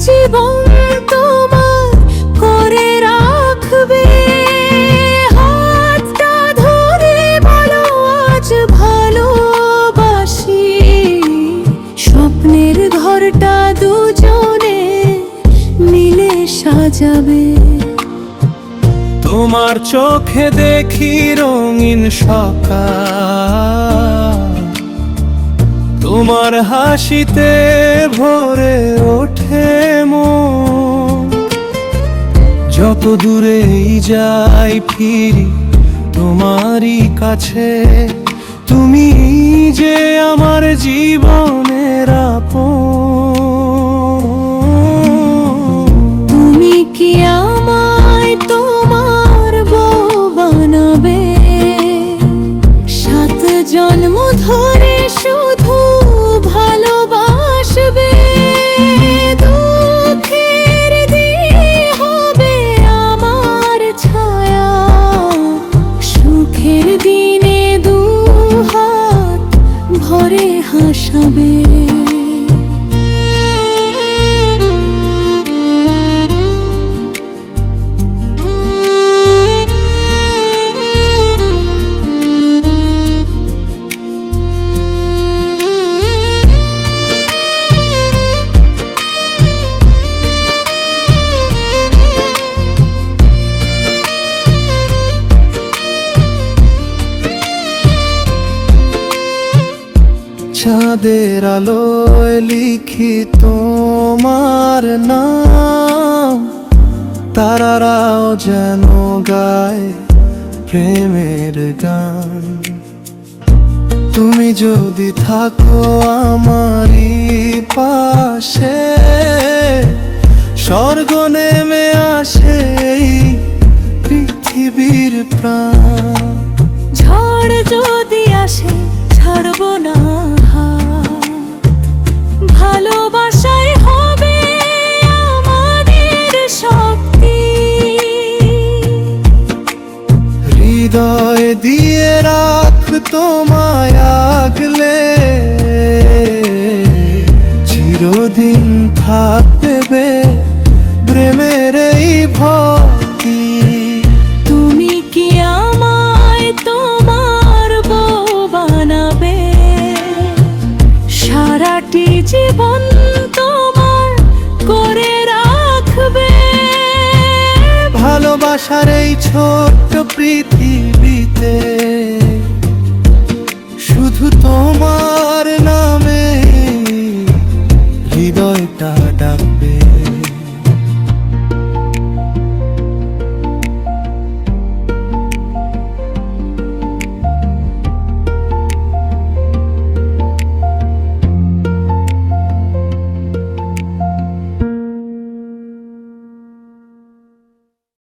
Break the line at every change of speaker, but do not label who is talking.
জীবন তোমার করে রাখবে। হাতটা ধরে বলো আজ ভালোবাসি, স্বপ্নের ঘরটা দুজনে মিলে সাজাবে।
তোমার চোখে দেখি রঙিন সকাল, তোমার হাসিতে ভরে ওঠে মন। যত দূরেই যাই ফিরি তোমারই কাছে, তুমি যে আমার জীবনের আপন।
তুমি কি আমায় তোমার বউ বানাবে? 7 জন্ম ধরে শুধু ভালোবাসবে। দুঃখের দিনে হবে আমার ছায়া, সুখের দিনে দুহাত ভরে হাসাবে।
চাঁদের আলোয় লিখি তোমার নাম, তারারাও যেন গায় প্রেমের গান। তুমি যদি থাকো আমারই পাশে, স্বর্গ নেমে আসে এই পৃথিবীর প্রাণ।
ঝড় যদি আসে ছাড়ব না হাত, ভালোবাসায় হবে আমাদের শক্তি।
হৃদয় দিয়ে রাখ তোমায় আগলে, চিরদিন থাকবে প্রেমের এই ভক্তি।
তুমি কি আমায় তোমার বউ বানাবে? সারাটি জীবন তোমার করে রাখবে।
ভালোবাসার এই ছোট্ট প্রীতি